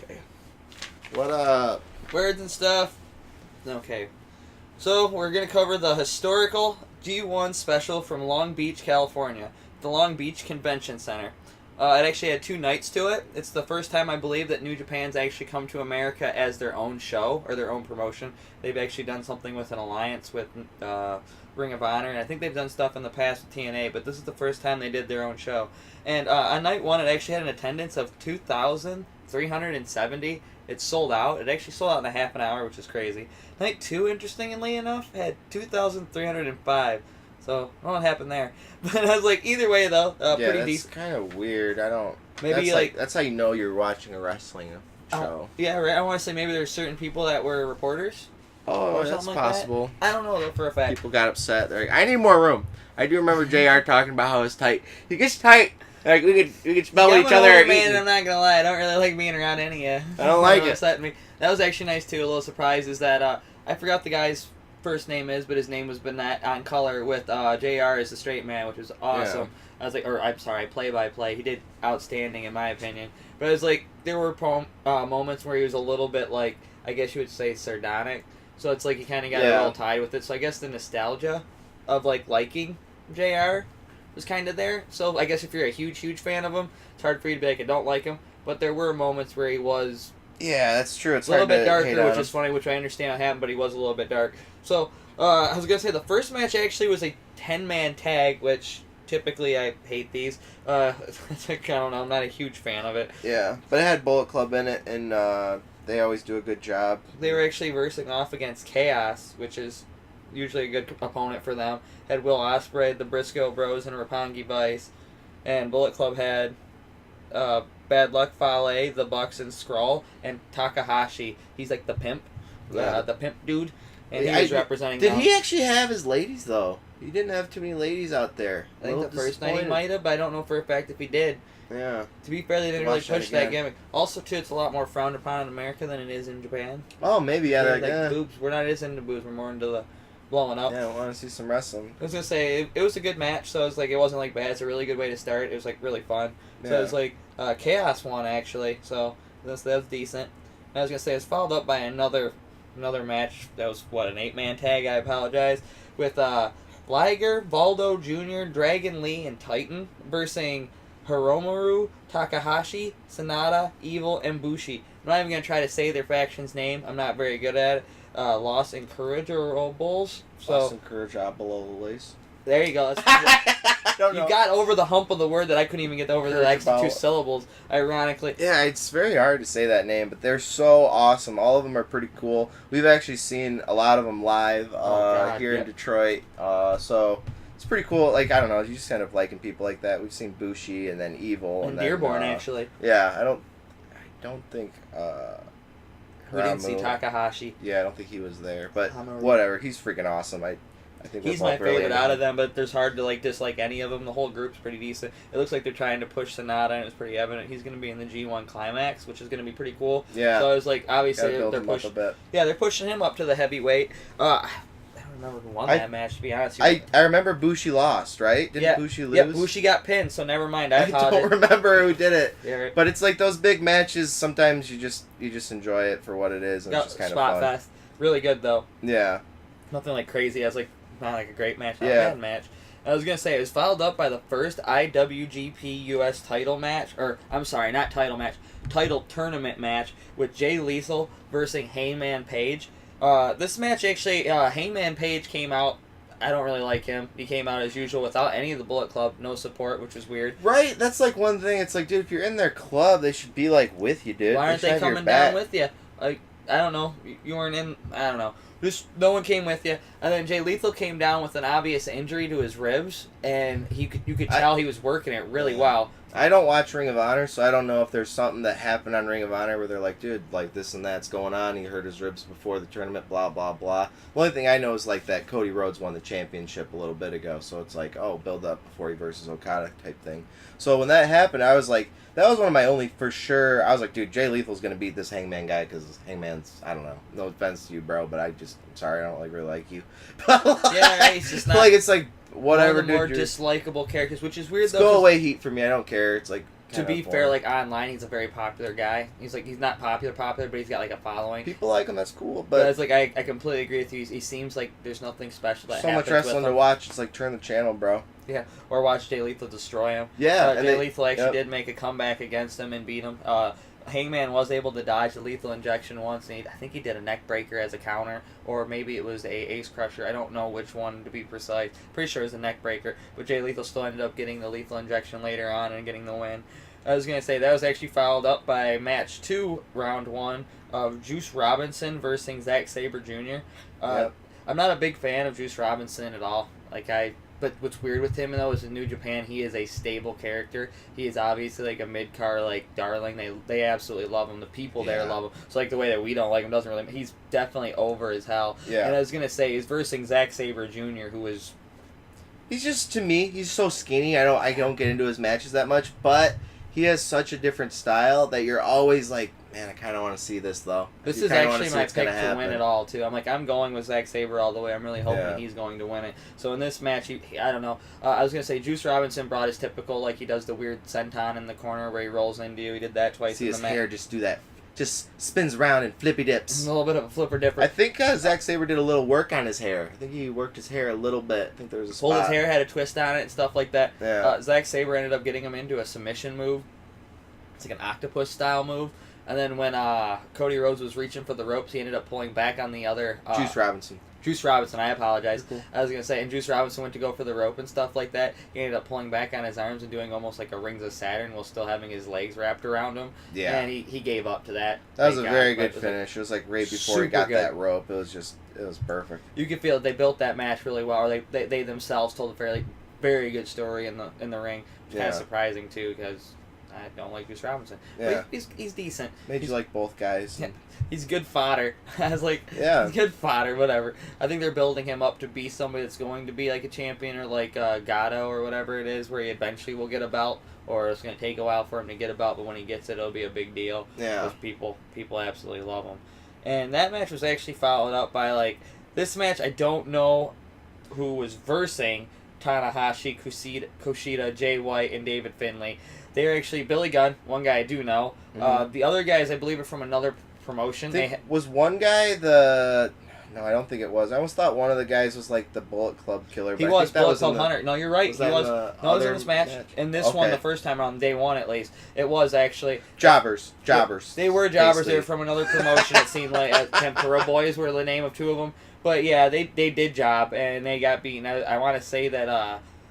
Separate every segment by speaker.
Speaker 1: Okay. What up?
Speaker 2: Words and stuff. Okay. So, we're going to cover the historical G1 special from Long Beach, California. The Long Beach Convention Center. It actually had 2 nights to it. It's the first time, I believe, that New Japan's actually come to America as their own show, or their own promotion. They've actually done something with an alliance with Ring of Honor, and I think they've done stuff in the past with TNA, but this is the first time they did their own show. And on night 1, it actually had an attendance of 2,370. It sold out. It actually sold out in a half an hour, which is crazy. Night 2, interestingly enough, had 2,305. So, I don't know what happened there. But I was like, either way, though, pretty decent.
Speaker 1: Kind of weird. I don't...
Speaker 2: Maybe,
Speaker 1: that's how you know you're watching a wrestling show.
Speaker 2: Yeah, right. I want to say maybe there's certain people that were reporters.
Speaker 1: Oh, that's possible.
Speaker 2: I don't know, though, for a fact.
Speaker 1: People got upset. They're like, I need more room. I do remember JR talking about how it's tight. He gets tight. Like, we could smell each other.
Speaker 2: Man, I'm not gonna lie, I don't really like being around any of you.
Speaker 1: I don't like it.
Speaker 2: Upset me. That was actually nice too. A little surprise is that I forgot the guy's first name is, but his name was Bennett on color with JR as the straight man, which was awesome. Yeah. I was like, play by play. He did outstanding in my opinion. But it was like there were moments where he was a little bit like, I guess you would say sardonic. So it's like he kind of got all tied with it. So I guess the nostalgia of like liking JR was kind of there. So I guess if you're a huge fan of him, it's hard for you to be like, I don't like him. But there were moments where he was...
Speaker 1: Yeah, that's true. It's
Speaker 2: a little bit darker, which is funny, which I understand what happened, but he was a little bit dark. So, I was going to say, the first match actually was a 10-man tag, which typically I hate these. I don't know, I'm not a huge fan of it.
Speaker 1: Yeah, but it had Bullet Club in it, and they always do a good job.
Speaker 2: They were actually versing off against Chaos, which is usually a good opponent for them. Had Will Ospreay, the Briscoe Bros, and Roppongi Vice. And Bullet Club had Bad Luck Fale, the Bucks, and Skrull, and Takahashi. He's like the pimp. The pimp dude. And he was representing them.
Speaker 1: Did he actually have his ladies, though? He didn't have too many ladies out there.
Speaker 2: I think the first night he might have, but I don't know for a fact if he did.
Speaker 1: Yeah.
Speaker 2: To be fair, they didn't really push that gimmick. Also, too, it's a lot more frowned upon in America than it is in Japan.
Speaker 1: Oh, maybe, yeah.
Speaker 2: Boobs. We're not as into boobs. We're more into the blowing up.
Speaker 1: Yeah, I want to see some wrestling.
Speaker 2: I was going to say, it was a good match, so it was like, it wasn't like bad. It's a really good way to start. It was like really fun. Yeah. So it was like, Chaos won, actually, so that was decent. I was going to say, it was followed up by another match that was, an 8-man tag, I apologize, with Liger, Valdo Jr., Dragon Lee, and Titan versus Hiromaru, Takahashi, Sanada, Evil, and Bushi. I'm not even going to try to say their faction's name. I'm not very good at it. Los Incorrigibles.
Speaker 1: Los Incorrigibles.
Speaker 2: There you go. You got over the hump of the word that I couldn't even get over the extra 2 syllables, ironically.
Speaker 1: Yeah, it's very hard to say that name, but they're so awesome. All of them are pretty cool. We've actually seen a lot of them live here in Detroit, so it's pretty cool. Like, I don't know, you just kind of liking people like that. We've seen Bushi and then Evil.
Speaker 2: And Dearborn, actually.
Speaker 1: Yeah, I don't think...
Speaker 2: we didn't see Takahashi.
Speaker 1: Yeah, I don't think he was there, but whatever. He's freaking awesome. I think
Speaker 2: he's my favorite out of them, but there's hard to dislike any of them. The whole group's pretty decent. It looks like they're trying to push Sanada, and it's pretty evident he's going to be in the G1 Climax, which is going to be pretty cool.
Speaker 1: Yeah.
Speaker 2: So I was like, obviously they're pushing. Yeah, they're pushing him up to the heavyweight. I don't remember who won that match, to be honest.
Speaker 1: I remember Bushi lost, right? Didn't Bushi lose?
Speaker 2: Yeah, Bushi got pinned, so never mind. I
Speaker 1: don't remember who did it.
Speaker 2: Yeah, right.
Speaker 1: But it's like those big matches. Sometimes you just enjoy it for what it is, and it's just kind of fun.
Speaker 2: Spot fest, really good though.
Speaker 1: Yeah.
Speaker 2: Nothing like crazy. Not like a great match, not a bad match. I was gonna say it was followed up by the first IWGP US title match, or I'm sorry, not title match, title tournament match with Jay Lethal versus Hangman Page. This match actually, Hangman Page came out. I don't really like him. He came out as usual without any of the Bullet Club, no support, which was weird.
Speaker 1: Right, that's like one thing. It's like, dude, if you're in their club, they should be like with you, dude.
Speaker 2: Why aren't they coming down with you? Like, I don't know. You weren't in. I don't know. Just no one came with you, and then Jay Lethal came down with an obvious injury to his ribs, and you could tell he was working it really well.
Speaker 1: I don't watch Ring of Honor, so I don't know if there's something that happened on Ring of Honor where they're like, dude, like this and that's going on. He hurt his ribs before the tournament, blah, blah, blah. The only thing I know is like that Cody Rhodes won the championship a little bit ago, so it's like, oh, build up before he versus Okada type thing. So when that happened, I was like, that was one of my only for sure. I was like, dude, Jay Lethal's going to beat this Hangman guy because Hangman's, I don't know, no offense to you, bro, but I'm sorry, I don't really like you.
Speaker 2: Yeah, right, he's just not.
Speaker 1: Like, it's like, whatever,
Speaker 2: one of the more
Speaker 1: dude. You're,
Speaker 2: dislikable characters, which is weird
Speaker 1: it's
Speaker 2: though.
Speaker 1: go away Heat for me. I don't care. It's like
Speaker 2: To be fair, like online, he's a very popular guy. He's not popular, but he's got like a following.
Speaker 1: people like him. That's cool,
Speaker 2: But
Speaker 1: but
Speaker 2: it's like I completely agree with you. He seems like there's nothing special that
Speaker 1: so much
Speaker 2: happens
Speaker 1: wrestling
Speaker 2: with
Speaker 1: to
Speaker 2: him.
Speaker 1: watch. It's like turn the channel, bro.
Speaker 2: Yeah, or watch Jay Lethal destroy him.
Speaker 1: Yeah, and
Speaker 2: Jay
Speaker 1: they-
Speaker 2: Lethal actually
Speaker 1: yep.
Speaker 2: did make a comeback against him and beat him. Hangman was able to dodge the lethal injection once, and I think he did a neck breaker as a counter, or maybe it was a ace crusher. I don't know which one to be precise. Pretty sure it was a neck breaker, but Jay Lethal still ended up getting the lethal injection later on and getting the win. I was going to say that was actually followed up by match 2, round 1 of Juice Robinson versus Zack Sabre Jr.
Speaker 1: Yep.
Speaker 2: I'm not a big fan of Juice Robinson at all. But what's weird with him though is in New Japan he is a stable character. He is obviously like a mid-card like darling. They absolutely love him. The people there
Speaker 1: Yeah.
Speaker 2: love him. So like the way that we don't like him doesn't really. He's definitely over as hell.
Speaker 1: Yeah.
Speaker 2: And I was gonna say he's versing Zack Sabre Jr. who is
Speaker 1: He's just, to me, he's so skinny. I don't get into his matches that much, but he has such a different style that you're always like, man, I kind of want to see this though.
Speaker 2: This
Speaker 1: You
Speaker 2: is
Speaker 1: kinda wanna
Speaker 2: actually
Speaker 1: see
Speaker 2: my
Speaker 1: what's gonna
Speaker 2: pick to win
Speaker 1: happen.
Speaker 2: it all too. I'm going with Zack Sabre all the way. I'm really hoping
Speaker 1: Yeah.
Speaker 2: he's going to win it. So in this match, I don't know. I was gonna say Juice Robinson brought his typical like he does the weird senton in the corner where he rolls into you. He did that twice
Speaker 1: See
Speaker 2: in
Speaker 1: his
Speaker 2: the match.
Speaker 1: hair just do that, just spins around and flippy dips.
Speaker 2: A little bit of a flipper dipper.
Speaker 1: I think Zack Sabre did a little work on his hair. I think he worked his hair a little bit. I think there was a spot.
Speaker 2: Pulled his hair, had a twist on it and stuff like that.
Speaker 1: Yeah.
Speaker 2: Zack Sabre ended up getting him into a submission move. It's like an octopus style move. And then when Cody Rhodes was reaching for the ropes, he ended up pulling back on the other
Speaker 1: Juice Robinson.
Speaker 2: Juice Robinson, I apologize.
Speaker 1: Cool.
Speaker 2: I was going to say, and Juice Robinson went to go for the rope and stuff like that. He ended up pulling back on his arms and doing almost like a Rings of Saturn while still having his legs wrapped around him.
Speaker 1: Yeah.
Speaker 2: And he gave up to that.
Speaker 1: That was
Speaker 2: Thank
Speaker 1: a
Speaker 2: God,
Speaker 1: very
Speaker 2: but
Speaker 1: good
Speaker 2: it was
Speaker 1: finish. It was like right before
Speaker 2: super
Speaker 1: he got
Speaker 2: good.
Speaker 1: that rope. It was perfect.
Speaker 2: You could feel they built that match really well. Or they themselves told a very good story in the ring. It's kind
Speaker 1: Yeah.
Speaker 2: of surprising too because I don't like Juice Robinson.
Speaker 1: Yeah.
Speaker 2: But he's decent.
Speaker 1: Made you like both guys.
Speaker 2: Yeah. He's good fodder. I was like,
Speaker 1: Yeah.
Speaker 2: he's good fodder, whatever. I think they're building him up to be somebody that's going to be like a champion or like Gatto or whatever it is, where he eventually will get a belt, or it's going to take a while for him to get a belt, but when he gets it, it'll be a big deal.
Speaker 1: Yeah.
Speaker 2: Because people absolutely love him. And that match was actually followed up by like this match. I don't know who was versing Tanahashi, Kushida, Jay White, and David Finlay. They're actually Billy Gunn, one guy I do know.
Speaker 1: Mhm.
Speaker 2: The other guys, I believe, are from another promotion.
Speaker 1: Was one guy the... No, I don't think it was. I almost thought one of the guys was like the Bullet Club killer.
Speaker 2: He
Speaker 1: but I
Speaker 2: was
Speaker 1: think that
Speaker 2: Bullet Club
Speaker 1: in the-
Speaker 2: Hunter. No, you're right.
Speaker 1: was
Speaker 2: He
Speaker 1: that
Speaker 2: was.
Speaker 1: in the
Speaker 2: No, it was
Speaker 1: other
Speaker 2: in this match. In this one,
Speaker 1: Okay.
Speaker 2: the first time around, day one at least, it was actually
Speaker 1: Jobbers.
Speaker 2: They were jobbers.
Speaker 1: basically.
Speaker 2: They were from another promotion. It seemed like Tempura Boys were the name of two of them. But yeah, they did job and they got beaten. I want to say that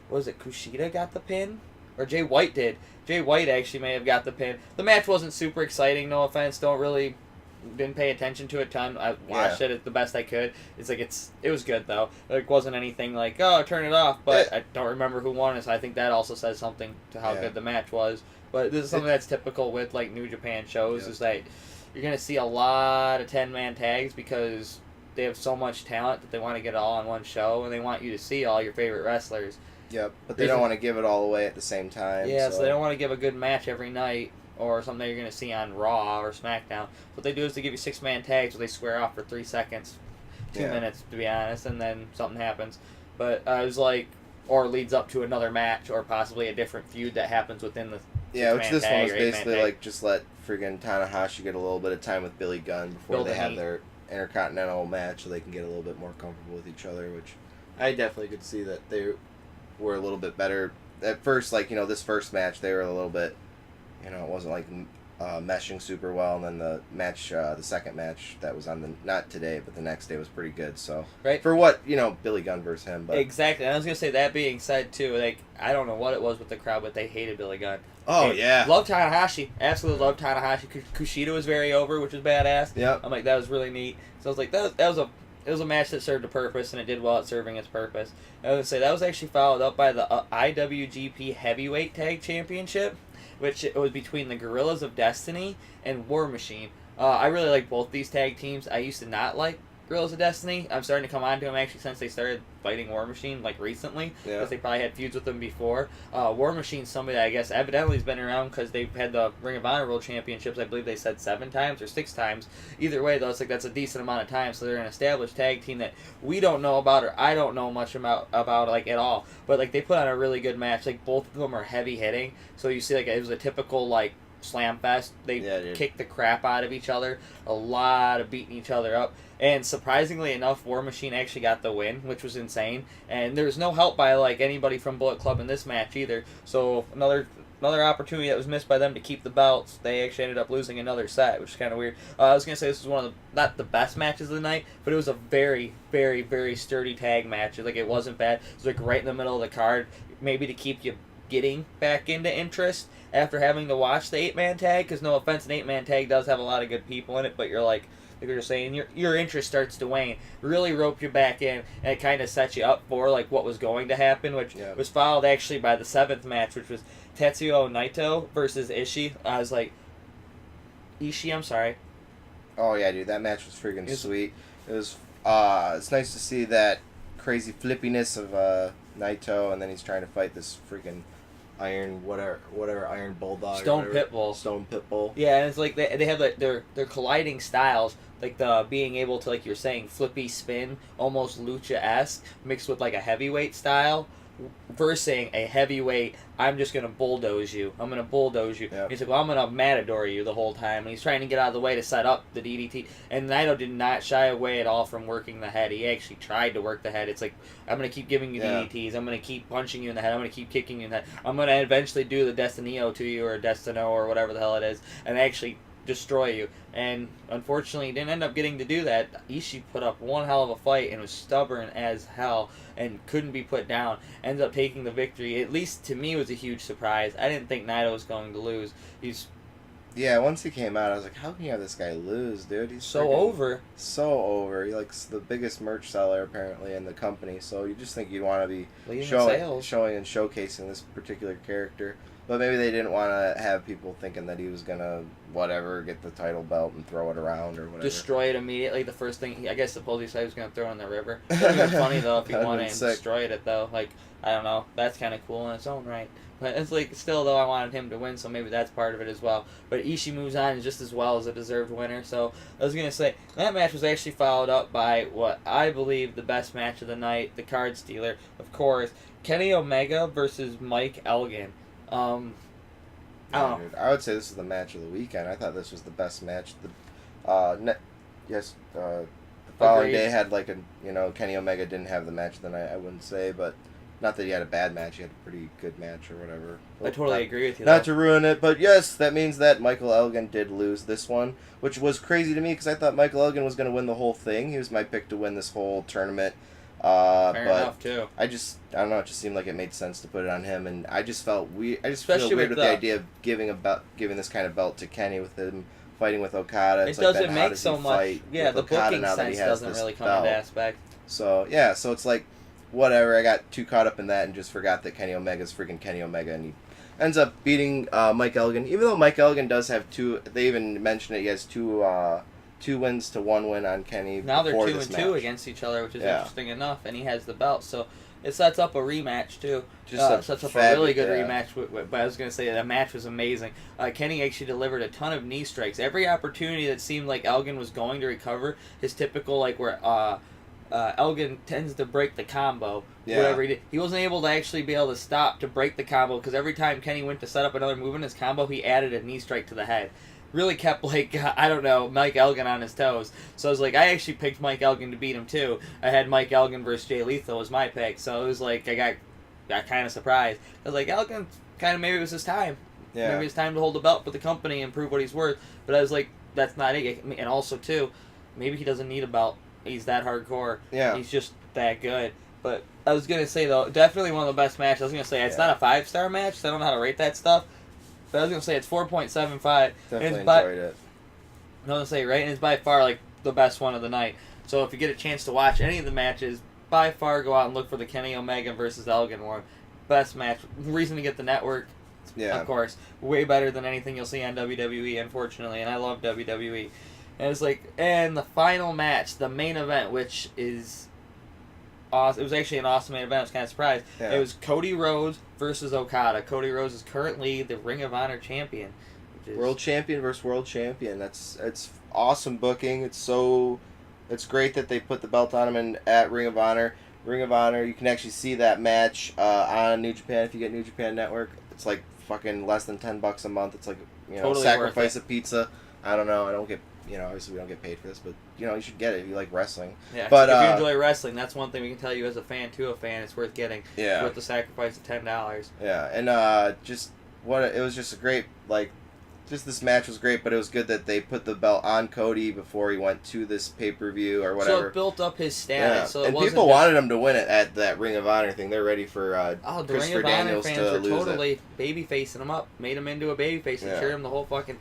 Speaker 2: what was it, Kushida got the pin, or Jay White did. Jay White actually may have got the pin. The match wasn't super exciting. No offense. Didn't pay attention to it a ton. I watched it the best I could. It was good though. It wasn't anything like, oh, turn it off. But I don't remember who won it, so I think that also says something to how good the match was. But this is something that's typical with like New Japan shows is that you're gonna see a lot of 10-man tags because they have so much talent that they want to get it all on one show and they want you to see all your favorite wrestlers.
Speaker 1: Yep, but they don't want to give it all away at the same time.
Speaker 2: Yeah, so they don't want to give a good match every night or something that you're going to see on Raw or SmackDown. What they do is they give you 6-man tags where they square off for 3 seconds, 2 minutes to be honest, and then something happens. But it was like, or leads up to another match or possibly a different feud that happens within the
Speaker 1: which this one was basically
Speaker 2: tag.
Speaker 1: like just let friggin' Tanahashi get a little bit of time with Billy Gunn before they have their Intercontinental match so they can get a little bit more comfortable with each other, which I definitely could see that they were a little bit better. At first, like, this first match, they were a little bit, it wasn't like meshing super well, and then the match, the second match that was on not today, but the next day was pretty good, so.
Speaker 2: Right.
Speaker 1: For what, Billy Gunn versus him, but.
Speaker 2: Exactly, and I was going to say, that being said, too, like, I don't know what it was with the crowd, but they hated Billy Gunn.
Speaker 1: Oh, yeah.
Speaker 2: Love Tanahashi. Absolutely love Tanahashi. Kushida was very over, which was badass.
Speaker 1: Yep.
Speaker 2: I'm like, that was really neat. So I was like, it was a match that served a purpose, and it did well at serving its purpose. I was going to say, that was actually followed up by the IWGP Heavyweight Tag Championship, which it was between the Gorillas of Destiny and War Machine. I really like both these tag teams. I used to not like Guerrillas of Destiny. I'm starting to come on to them actually since they started fighting War Machine like recently, because they probably had feuds with them before. War Machine's somebody that I guess evidently has been around because they've had the Ring of Honor World Championships. I believe they said 7 times or 6 times. Either way, though, it's like that's a decent amount of time. So they're an established tag team that we don't know about, or I don't know much about like at all. But like they put on a really good match. Like both of them are heavy hitting, so you see like it was a typical like slam fest. They kicked the crap out of each other, a lot of beating each other up, and surprisingly enough, War Machine actually got the win, which was insane. And there was no help by like anybody from Bullet Club in this match either. So another opportunity that was missed by them to keep the belts. They actually ended up losing another set, which is kind of weird. I was gonna say this was one of the not the best matches of the night, but it was a very, very, very sturdy tag match. Like it wasn't bad. It was like right in the middle of the card, maybe to keep you getting back into interest after having to watch the 8-man tag, because no offense, an 8-man tag does have a lot of good people in it, but you're like you're saying, your interest starts to wane. Really rope you back in, and it kind of sets you up for like what was going to happen, which was followed actually by the 7th match, which was Tetsuya Naito versus Ishii. I was like, Ishii, I'm sorry.
Speaker 1: Oh yeah, dude, that match was freaking sweet. It was it's nice to see that crazy flippiness of Naito, and then he's trying to fight this freaking Iron Iron Bulldog.
Speaker 2: Stone Pitbull. Yeah, and it's like they have like their colliding styles, like the being able to, like you're saying, flippy spin, almost lucha-esque, mixed with like a heavyweight style, versus a heavyweight, I'm just gonna bulldoze you. I'm gonna bulldoze you.
Speaker 1: Yep.
Speaker 2: He's like, well, I'm gonna matador you the whole time. And he's trying to get out of the way to set up the DDT. And Naito did not shy away at all from working the head. He actually tried to work the head. It's like, I'm gonna keep giving you DDTs. I'm gonna keep punching you in the head. I'm gonna keep kicking you in the head. I'm gonna eventually do the Destinio to you, or Destino, or whatever the hell it is, and actually destroy you. And unfortunately, he didn't end up getting to do that. Ishii put up one hell of a fight and was stubborn as hell and couldn't be put down. Ends up taking the victory. At least to me, it was a huge surprise. I didn't think Naito was going to lose.
Speaker 1: Once he came out, I was like, how can you have this guy lose, dude? He's
Speaker 2: so over.
Speaker 1: So over. He's like the biggest merch seller apparently in the company. So you just think you'd want to be showing and showcasing this particular character. But maybe they didn't want to have people thinking that he was going to, get the title belt and throw it around or whatever.
Speaker 2: Destroy it immediately. The first thing, I guess supposedly he said he was going to throw it in the river. It would have been funny, though, if he won it and destroyed it, though. Like, I don't know. That's kind of cool in its own right. But it's like, still, though, I wanted him to win, so maybe that's part of it as well. But Ishii moves on just as well as a deserved winner. So I was going to say, that match was actually followed up by what I believe the best match of the night, the card stealer, of course, Kenny Omega versus Mike Elgin.
Speaker 1: Dude, I would say this is the match of the weekend. I thought this was the best match. The following day had like Kenny Omega didn't have the match of the night. I wouldn't say, but not that he had a bad match. He had a pretty good match or whatever.
Speaker 2: I totally agree with you.
Speaker 1: Not to ruin it, but yes, that means that Michael Elgin did lose this one, which was crazy to me because I thought Michael Elgin was going to win the whole thing. He was my pick to win this whole tournament.
Speaker 2: Fair enough too.
Speaker 1: I don't know. It just seemed like it made sense to put it on him, and I just felt weird. I just feel weird with the idea of giving this kind of belt to Kenny with him fighting with Okada.
Speaker 2: It doesn't make so much. Yeah, the booking sense doesn't really come into aspect.
Speaker 1: So yeah, so it's like whatever. I got too caught up in that and just forgot that Kenny Omega's freaking Kenny Omega, and he ends up beating Mike Elgin. Even though Mike Elgin does have two, they even mentioned it. He has two wins to 1 win on Kenny.
Speaker 2: Now they're 2-2 against each other, which is interesting enough, and he has the belt, so it sets up a rematch too. Sets up a really good rematch. But I was going to say that match was amazing. Kenny actually delivered a ton of knee strikes. Every opportunity that seemed like Elgin was going to recover, his typical like where Elgin tends to break the combo.
Speaker 1: Yeah.
Speaker 2: Whatever he did, he wasn't able to actually be able to stop to break the combo because every time Kenny went to set up another move in his combo, he added a knee strike to the head. Really kept, like, I don't know, Mike Elgin on his toes. So I was like, I actually picked Mike Elgin to beat him, too. I had Mike Elgin versus Jay Lethal as my pick. So it was like, I got kind of surprised. I was like, Elgin, kind of maybe it was his time. Yeah. Maybe it's time to hold the belt for the company and prove what he's worth. But I was like, that's not it. And also, too, maybe he doesn't need a belt. He's that hardcore. Yeah. He's just that good. But I was going to say, though, definitely one of the best matches. I was going to say, it's not a 5-star match, so I don't know how to rate that stuff. But I was going to say it's 4.75.
Speaker 1: Definitely enjoyed it.
Speaker 2: I was going to say, right? And it's by far, like, the best one of the night. So if you get a chance to watch any of the matches, by far go out and look for the Kenny Omega versus Elgin one. Best match. Reason to get the network, of course. Way better than anything you'll see on WWE, unfortunately. And I love WWE. And it was like, and the final match, the main event, which is awesome. It was actually an awesome main event. I was kind of surprised.
Speaker 1: Yeah.
Speaker 2: It was Cody Rhodes versus Okada. Cody Rhodes is currently the Ring of Honor champion. Which is...
Speaker 1: World champion versus world champion. It's awesome booking. It's great that they put the belt on him at Ring of Honor. Ring of Honor, you can actually see that match on New Japan if you get New Japan Network. It's like fucking less than $10 a month. It's like,
Speaker 2: Totally
Speaker 1: sacrifice
Speaker 2: worth
Speaker 1: a pizza. I don't know. I don't get, obviously we don't get paid for this, but you should get it if you like wrestling.
Speaker 2: Yeah,
Speaker 1: but
Speaker 2: if you enjoy wrestling, that's one thing we can tell you as a fan to a fan. It's worth getting.
Speaker 1: Yeah.
Speaker 2: It's worth the sacrifice of $10.
Speaker 1: Yeah, and it was just a great just this match was great, but it was good that they put the belt on Cody before he went to this pay-per-view or whatever.
Speaker 2: So it built up his status.
Speaker 1: Yeah.
Speaker 2: So it
Speaker 1: and
Speaker 2: wasn't
Speaker 1: people
Speaker 2: just...
Speaker 1: wanted him to win it at that Ring of Honor thing. They're ready for
Speaker 2: the
Speaker 1: Christopher
Speaker 2: Ring of Honor
Speaker 1: Daniels
Speaker 2: fans
Speaker 1: to
Speaker 2: were
Speaker 1: lose
Speaker 2: totally baby-facing him up, made him into a babyface, and
Speaker 1: Yeah.
Speaker 2: cheered him the whole fucking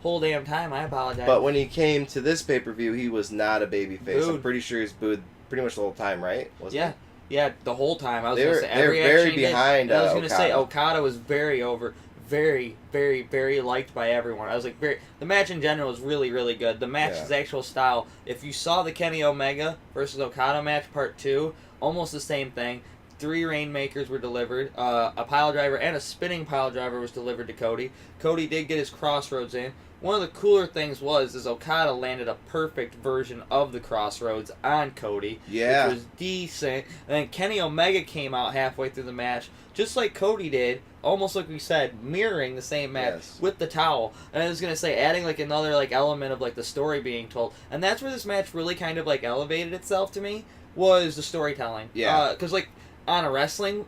Speaker 2: whole damn time. I apologize.
Speaker 1: But when he came to this pay-per-view, he was not a babyface. I'm
Speaker 2: Booed.
Speaker 1: pretty sure he's booed pretty much the whole time, right? Wasn't
Speaker 2: yeah. Yeah, the whole time. I was
Speaker 1: They
Speaker 2: going
Speaker 1: were-
Speaker 2: to say,
Speaker 1: they were
Speaker 2: every
Speaker 1: very
Speaker 2: action he did,
Speaker 1: behind,
Speaker 2: and I was going to say,
Speaker 1: Okada.
Speaker 2: Okada was very over, very, very, very liked by everyone. I was like, the match in general was really, really good. The match's actual style, if you saw the Kenny Omega versus Okada match, part 2, almost the same thing. 3 Rainmakers were delivered. A pile driver and a spinning pile driver was delivered to Cody. Cody did get his crossroads in. One of the cooler things is Okada landed a perfect version of the crossroads on Cody,
Speaker 1: Yeah.
Speaker 2: which was decent. And then Kenny Omega came out halfway through the match, just like Cody did, almost like we said, mirroring the same match
Speaker 1: Yes.
Speaker 2: with the towel. And I was gonna say, adding another element of the story being told, and that's where this match really kind of elevated itself to me, was the storytelling.
Speaker 1: Yeah.
Speaker 2: Because on a wrestling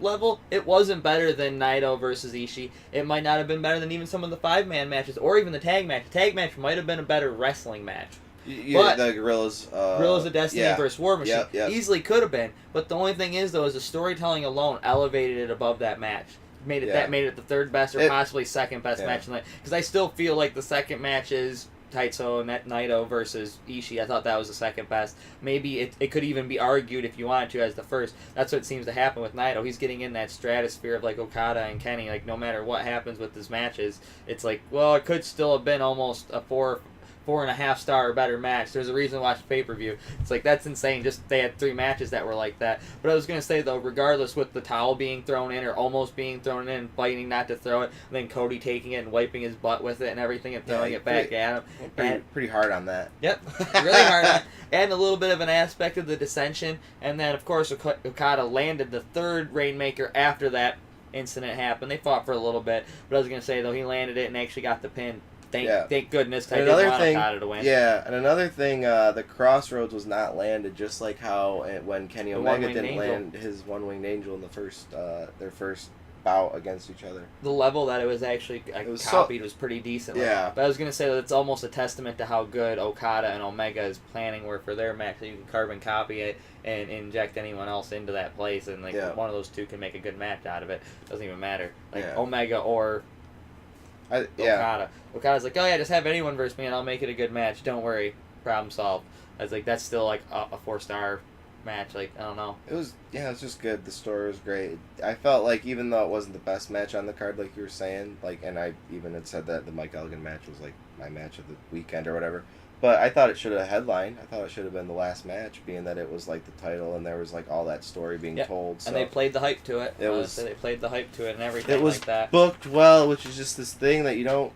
Speaker 2: level, it wasn't better than Naito versus Ishii. It might not have been better than even some of the 5-man matches, or even the tag match. The tag match might have been a better wrestling match.
Speaker 1: But the Guerrillas...
Speaker 2: Guerrillas of Destiny versus War Machine.
Speaker 1: Yep.
Speaker 2: Easily could have been. But the only thing is the storytelling alone elevated it above that match. Made it the third best or possibly second best match. Because I still feel like the second match is Taitso and Naito versus Ishii. I thought that was the second best. Maybe it could even be argued if you wanted to as the first. That's what seems to happen with Naito. He's getting in that stratosphere of Okada and Kenny. No matter what happens with his matches, it's it could still have been almost a 4.5 star or better match. There's a reason to watch the pay-per-view. It's that's insane. Just they had 3 matches that were like that. But I was going to say, though, regardless with the towel being thrown in or almost being thrown in, fighting not to throw it, and then Cody taking it and wiping his butt with it and everything and throwing it back at him.
Speaker 1: Pretty hard on that.
Speaker 2: Yep, really hard on it. And a little bit of an aspect of the dissension. And then, of course, Okada landed the 3rd Rainmaker after that incident happened. They fought for a little bit. But I was going to say, though, he landed it and actually got the pin. Thank goodness. I didn't want Okada to win.
Speaker 1: Yeah, and another thing, the Crossroads was not landed, just like how when Kenny Omega didn't land his One-Winged Angel in the first their first bout against each other.
Speaker 2: The level that it was actually copied was pretty decent.
Speaker 1: Yeah.
Speaker 2: But I was going to say that it's almost a testament to how good Okada and Omega's planning were for their match. So you can carbon copy it and inject anyone else into that place, and one of those two can make a good match out of it. Doesn't even matter. Omega or... Okada. Okada's oh yeah, just have anyone versus me and I'll make it a good match. Don't worry, problem solved. I was that's still a 4-star match. I don't know.
Speaker 1: It was just good. The story was great. I felt even though it wasn't the best match on the card, like you were saying, and I even had said that the Mike Elgin match was my match of the weekend or whatever. But I thought it should have headlined. I thought it should have been the last match, being that it was the title and there was all that story being told. So
Speaker 2: and they played the hype to it. They played the hype to it and everything.
Speaker 1: It was
Speaker 2: like that.
Speaker 1: booked well, which is just this thing that you don't.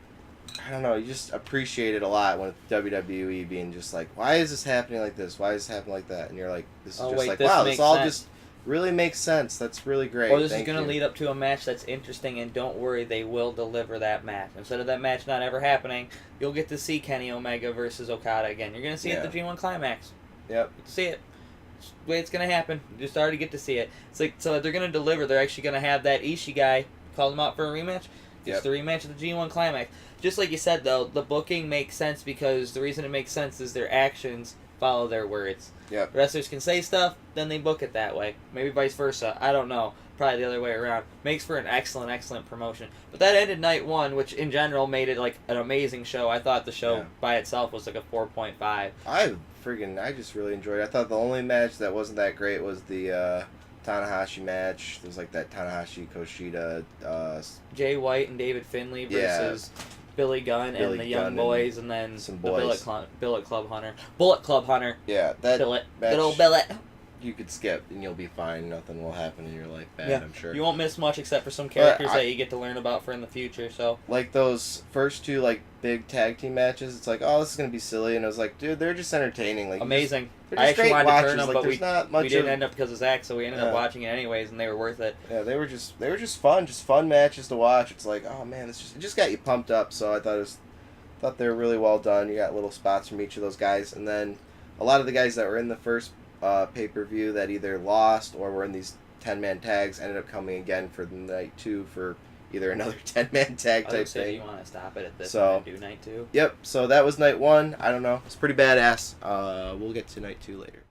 Speaker 1: I don't know. You just appreciate it a lot when WWE being just why is this happening like this? Why is this happening like that? And you're this is wow, this all just really makes sense. That's really great.
Speaker 2: Or this is going to lead up to a match that's interesting, and don't worry, they will deliver that match. Instead of that match not ever happening, you'll get to see Kenny Omega versus Okada again. You're going to see it at the G1 Climax.
Speaker 1: Yep.
Speaker 2: See it. It's the way it's going to happen. You just already get to see it. It's so they're going to deliver. They're actually going to have that Ishii guy call them out for a rematch. It's the rematch of the G1 Climax. Just like you said, though, the booking makes sense because the reason it makes sense is their actions follow their words.
Speaker 1: Yep.
Speaker 2: Wrestlers can say stuff, then they book it that way. Maybe vice versa. I don't know. Probably the other way around. Makes for an excellent, excellent promotion. But that ended night 1, which in general made it an amazing show. I thought the show by itself was a 4.5.
Speaker 1: I just really enjoyed it. I thought the only match that wasn't that great was the Tanahashi match. There was that Tanahashi Kushida
Speaker 2: Jay White and David Finlay versus Billy Gunn
Speaker 1: Billy
Speaker 2: and the Young
Speaker 1: Gunn
Speaker 2: Boys, and then
Speaker 1: some
Speaker 2: the
Speaker 1: boys.
Speaker 2: Bullet Club Hunter.
Speaker 1: Yeah, that
Speaker 2: Billet.
Speaker 1: match
Speaker 2: Good old Billet.
Speaker 1: you could skip and you'll be fine. Nothing will happen in your life bad,
Speaker 2: Yeah.
Speaker 1: I'm sure.
Speaker 2: You won't miss much except for some characters
Speaker 1: I-
Speaker 2: that you get to learn about for in the future. So
Speaker 1: Like those first two like big tag team matches, it's like, oh, this is gonna be silly, and I was like, dude, they're just entertaining. Like
Speaker 2: amazing.
Speaker 1: they're
Speaker 2: I
Speaker 1: just
Speaker 2: actually
Speaker 1: great
Speaker 2: wanted to
Speaker 1: watches.
Speaker 2: turn them,
Speaker 1: Like,
Speaker 2: but
Speaker 1: there's not much
Speaker 2: we didn't
Speaker 1: of-
Speaker 2: end up because of Zach, so we ended up watching it anyways, and they were worth it.
Speaker 1: Yeah, they were just fun matches to watch. It's like, oh man, it just got you pumped up. So I thought they were really well done. You got little spots from each of those guys, and then a lot of the guys that were in the first pay-per-view that either lost or were in these 10-man tags ended up coming again for the night 2 for either another 10-man tag
Speaker 2: I
Speaker 1: type
Speaker 2: would say, do
Speaker 1: thing.
Speaker 2: you want to stop it at this
Speaker 1: So-
Speaker 2: and do night 2?
Speaker 1: Yep. So that was night 1. I don't know. It's pretty badass. We'll get to night 2 later.